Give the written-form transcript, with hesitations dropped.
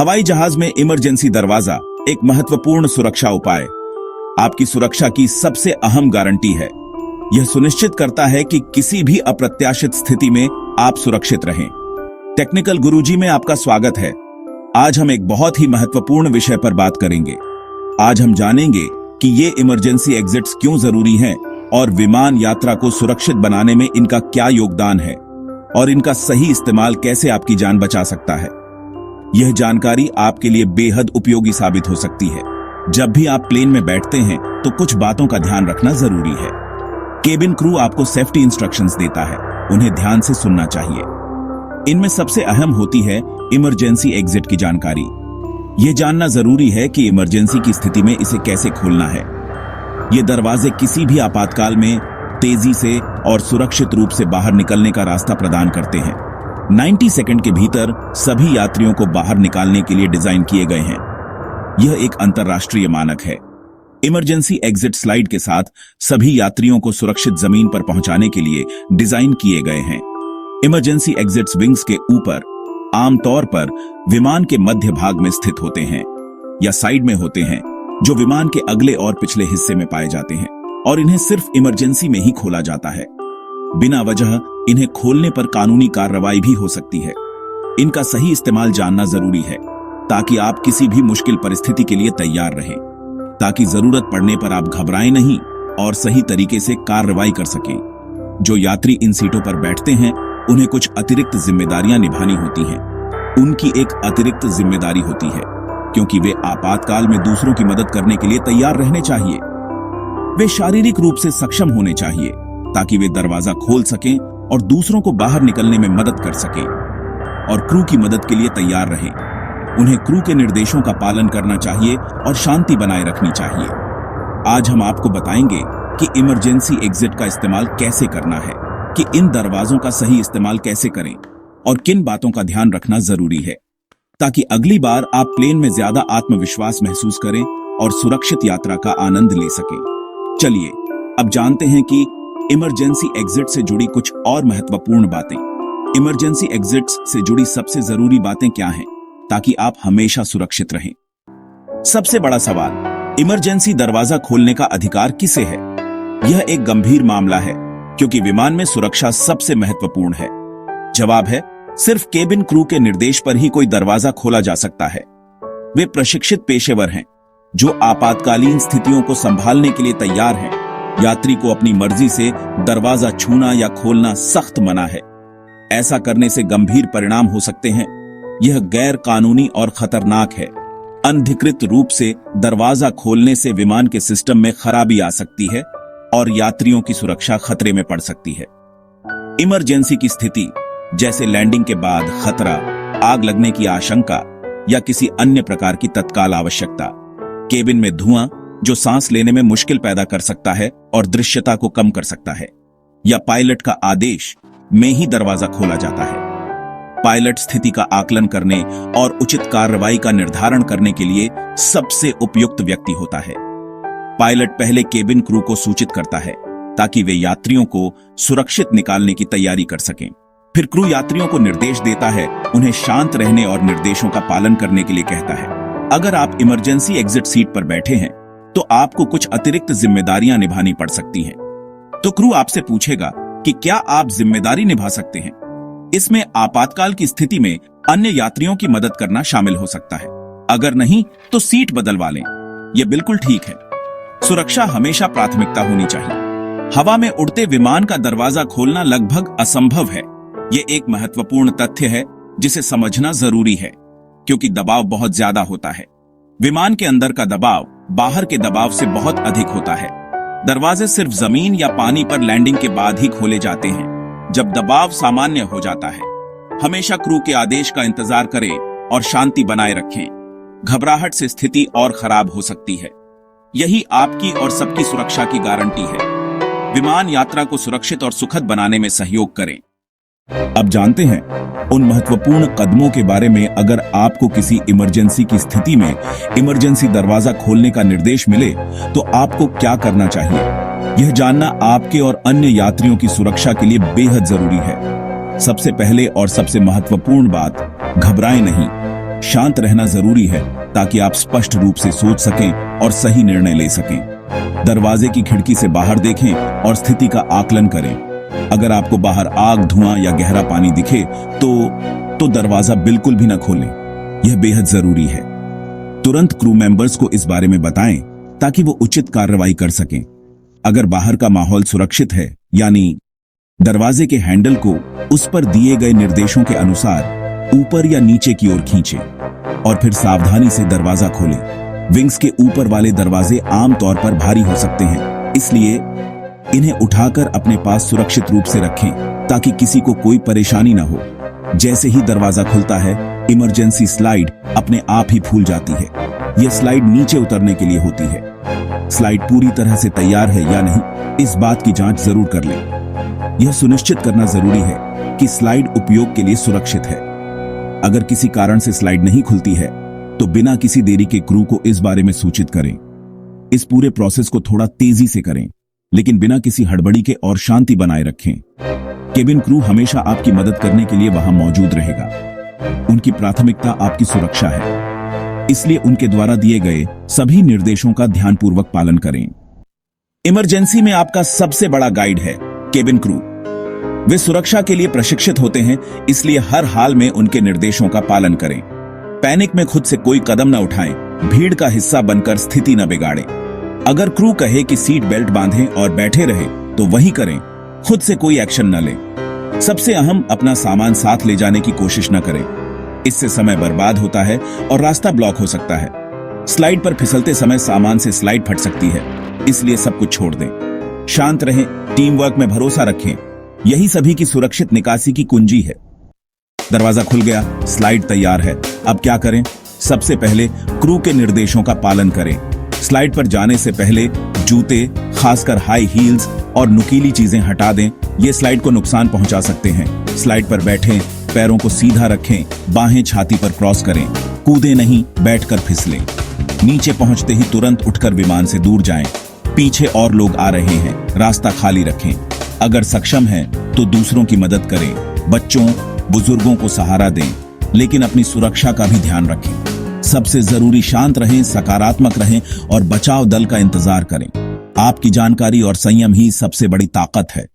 हवाई जहाज में इमरजेंसी दरवाजा एक महत्वपूर्ण सुरक्षा उपाय आपकी सुरक्षा की सबसे अहम गारंटी है। यह सुनिश्चित करता है कि किसी भी अप्रत्याशित स्थिति में आप सुरक्षित रहें। टेक्निकल गुरुजी में आपका स्वागत है। आज हम एक बहुत ही महत्वपूर्ण विषय पर बात करेंगे। आज हम जानेंगे कि ये इमरजेंसी एग्जिट्स क्यों जरूरी हैं और विमान यात्रा को सुरक्षित बनाने में इनका क्या योगदान है और इनका सही इस्तेमाल कैसे आपकी जान बचा सकता है। यह जानकारी आपके लिए बेहद उपयोगी साबित हो सकती है। जब भी आप प्लेन में बैठते हैं तो कुछ बातों का ध्यान रखना जरूरी है। केबिन क्रू आपको सेफ्टी इंस्ट्रक्शंस देता है, उन्हें ध्यान से सुनना चाहिए। इनमें सबसे अहम होती है इमरजेंसी एग्जिट की जानकारी। यह जानना जरूरी है कि इमरजेंसी की स्थिति में इसे कैसे खोलना है। ये दरवाजे किसी भी आपातकाल में तेजी से और सुरक्षित रूप से बाहर निकलने का रास्ता प्रदान करते हैं। 90 सेकंड के भीतर सभी यात्रियों को बाहर निकालने के लिए डिजाइन किए गए हैं। यह एक अंतर्राष्ट्रीय मानक है। इमरजेंसी एग्जिट स्लाइड के साथ सभी यात्रियों को सुरक्षित जमीन पर पहुंचाने के लिए डिजाइन किए गए हैं। इमरजेंसी एग्जिट्स विंग्स के ऊपर आमतौर पर विमान के मध्य भाग में स्थित होते हैं या साइड में होते हैं, जो विमान के अगले और पिछले हिस्से में पाए जाते हैं और इन्हें सिर्फ इमरजेंसी में ही खोला जाता है। बिना वजह इन्हें खोलने पर कानूनी कार्रवाई भी हो सकती है। इनका सही इस्तेमाल जानना जरूरी है ताकि आप किसी भी मुश्किल परिस्थिति के लिए तैयार रहें, ताकि जरूरत पड़ने पर आप घबराएं नहीं और सही तरीके से कार्रवाई कर सकें। जो यात्री इन सीटों पर बैठते हैं उन्हें कुछ अतिरिक्त जिम्मेदारियां निभानी होती हैं। उनकी एक अतिरिक्त जिम्मेदारी होती है क्योंकि वे आपातकाल में दूसरों की मदद करने के लिए तैयार रहने चाहिए। वे शारीरिक रूप से सक्षम होने चाहिए ताकि वे दरवाजा खोल सकें और दूसरों को बाहर निकलने में मदद कर सकें और क्रू की मदद के लिए तैयार रहें। उन्हें क्रू के निर्देशों का पालन करना चाहिए और शांति बनाए रखनी चाहिए। आज हम आपको बताएंगे कि इमरजेंसी एग्जिट का इस्तेमाल कैसे करना है, कि इन दरवाजों का सही इस्तेमाल कैसे करें और किन बातों का ध्यान रखना जरूरी है ताकि अगली बार आप प्लेन में ज्यादा आत्मविश्वास महसूस करें और सुरक्षित यात्रा का आनंद ले सकें। चलिए अब जानते हैं कि इमरजेंसी एग्जिट से जुड़ी कुछ और महत्वपूर्ण बातें। इमरजेंसी एग्जिट्स से जुड़ी सबसे जरूरी बातें क्या हैं ताकि आप हमेशा सुरक्षित रहें। सबसे बड़ा सवाल, इमरजेंसी दरवाजा खोलने का अधिकार किसे है? यह एक गंभीर मामला है क्योंकि विमान में सुरक्षा सबसे महत्वपूर्ण है। जवाब है, सिर्फ केबिन क्रू के निर्देश पर ही कोई दरवाजा खोला जा सकता है। वे प्रशिक्षित पेशेवर हैं जो आपातकालीन स्थितियों को संभालने के लिए तैयार हैं। यात्री को अपनी मर्जी से दरवाजा छूना या खोलना सख्त मना है। ऐसा करने से गंभीर परिणाम हो सकते हैं। यह गैर कानूनी और खतरनाक है। अनधिकृत रूप से दरवाजा खोलने से विमान के सिस्टम में खराबी आ सकती है और यात्रियों की सुरक्षा खतरे में पड़ सकती है। इमरजेंसी की स्थिति जैसे लैंडिंग के बाद खतरा, आग लगने की आशंका या किसी अन्य प्रकार की तत्काल आवश्यकता, केबिन में धुआं जो सांस लेने में मुश्किल पैदा कर सकता है और दृश्यता को कम कर सकता है, या पायलट का आदेश में ही दरवाजा खोला जाता है। पायलट स्थिति का आकलन करने और उचित कार्रवाई का निर्धारण करने के लिए सबसे उपयुक्त व्यक्ति होता है। पायलट पहले केबिन क्रू को सूचित करता है ताकि वे यात्रियों को सुरक्षित निकालने की तैयारी कर सकें। फिर क्रू यात्रियों को निर्देश देता है, उन्हें शांत रहने और निर्देशों का पालन करने के लिए कहता है। अगर आप इमरजेंसी एग्जिट सीट पर बैठे हैं तो आपको कुछ अतिरिक्त जिम्मेदारियां निभानी पड़ सकती हैं। तो क्रू आपसे पूछेगा कि क्या आप जिम्मेदारी निभा सकते हैं। इसमें आपातकाल की स्थिति में अन्य यात्रियों की मदद करना शामिल हो सकता है। अगर नहीं तो सीट बदलवा लें। यह बिल्कुल ठीक है। सुरक्षा हमेशा प्राथमिकता होनी चाहिए। हवा में उड़ते विमान का दरवाजा खोलना लगभग असंभव है। यह एक महत्वपूर्ण तथ्य है जिसे समझना जरूरी है क्योंकि दबाव बहुत ज्यादा होता है। विमान के अंदर का दबाव बाहर के दबाव से बहुत अधिक होता है। दरवाजे सिर्फ जमीन या पानी पर लैंडिंग के बाद ही खोले जाते हैं जब दबाव सामान्य हो जाता है। हमेशा क्रू के आदेश का इंतजार करें और शांति बनाए रखें। घबराहट से स्थिति और खराब हो सकती है। यही आपकी और सबकी सुरक्षा की गारंटी है। विमान यात्रा को सुरक्षित और सुखद बनाने में सहयोग करें। अब जानते हैं उन महत्वपूर्ण कदमों के बारे में। अगर आपको किसी इमरजेंसी की स्थिति में इमरजेंसी दरवाजा खोलने का निर्देश मिले तो आपको क्या करना चाहिए। यह जानना आपके और अन्य यात्रियों की सुरक्षा के लिए बेहद जरूरी है। सबसे पहले और सबसे महत्वपूर्ण बात, घबराएं नहीं। शांत रहना जरूरी है ताकि आप स्पष्ट रूप से सोच सकें और सही निर्णय ले सकें। दरवाजे की खिड़की से बाहर देखें और स्थिति का आकलन करें। अगर आपको बाहर आग, धुआं या गहरा पानी दिखे तो दरवाजा बिल्कुल भी न खोलें। यह बेहद जरूरी है। तुरंत क्रू मेंबर्स को इस बारे में बताएं ताकि वो उचित कार्रवाई कर सकें। अगर बाहर का माहौल सुरक्षित है, यानी दरवाजे के हैंडल को उस पर दिए गए निर्देशों के अनुसार ऊपर या नीचे की ओर खींचें और फिर सावधानी से दरवाजा खोलें। विंग्स के ऊपर वाले दरवाजे आमतौर पर भारी हो सकते हैं, इसलिए इन्हें उठाकर अपने पास सुरक्षित रूप से रखें ताकि किसी को कोई परेशानी न हो। जैसे ही दरवाजा खुलता है, इमरजेंसी स्लाइड अपने आप ही खुल जाती है। यह स्लाइड नीचे उतरने के लिए होती है। स्लाइड पूरी तरह से तैयार है या नहीं, इस बात की जांच जरूर कर लें। यह सुनिश्चित करना जरूरी है कि स्लाइड उपयोग के लिए सुरक्षित है। अगर किसी कारण से स्लाइड नहीं खुलती है तो बिना किसी देरी के क्रू को इस बारे में सूचित करें। इस पूरे प्रोसेस को थोड़ा तेजी से करें, लेकिन बिना किसी हड़बड़ी के और शांति बनाए रखें। केबिन क्रू हमेशा आपकी मदद करने के लिए वहां मौजूद रहेगा। उनकी प्राथमिकता आपकी सुरक्षा है, इसलिए उनके द्वारा दिए गए सभी निर्देशों का ध्यानपूर्वक पालन करें। इमरजेंसी में आपका सबसे बड़ा गाइड है केबिन क्रू। वे सुरक्षा के लिए प्रशिक्षित होते हैं, इसलिए हर हाल में उनके निर्देशों का पालन करें। पैनिक में खुद से कोई कदम न उठाएं, भीड़ का हिस्सा बनकर स्थिति न बिगाड़ें। अगर क्रू कहे कि सीट बेल्ट बांधें और बैठे रहें तो वही करें, खुद से कोई एक्शन न लें। सबसे अहम, अपना सामान साथ ले जाने की कोशिश न करें, इससे समय बर्बाद होता है और रास्ता ब्लॉक हो सकता है। स्लाइड पर फिसलते समय सामान से स्लाइड फट सकती है, इसलिए सब कुछ छोड़ दें। शांत रहें, टीम वर्क में भरोसा रखें, यही सभी की सुरक्षित निकासी की कुंजी है। दरवाजा खुल गया, स्लाइड तैयार है। अब क्या करें? सबसे पहले क्रू के निर्देशों का पालन करें। स्लाइड पर जाने से पहले जूते, खासकर हाई हील्स और नुकीली चीजें हटा दें, ये स्लाइड को नुकसान पहुंचा सकते हैं। स्लाइड पर बैठें, पैरों को सीधा रखें, बाहें छाती पर क्रॉस करें, कूदें नहीं, बैठकर फिसलें। नीचे पहुंचते ही तुरंत उठकर विमान से दूर जाएं। पीछे और लोग आ रहे हैं, रास्ता खाली रखें। अगर सक्षम हैं तो दूसरों की मदद करें, बच्चों, बुजुर्गों को सहारा दें, लेकिन अपनी सुरक्षा का भी ध्यान रखें। सबसे जरूरी, शांत रहें, सकारात्मक रहें और बचाव दल का इंतजार करें। आपकी जानकारी और संयम ही सबसे बड़ी ताकत है।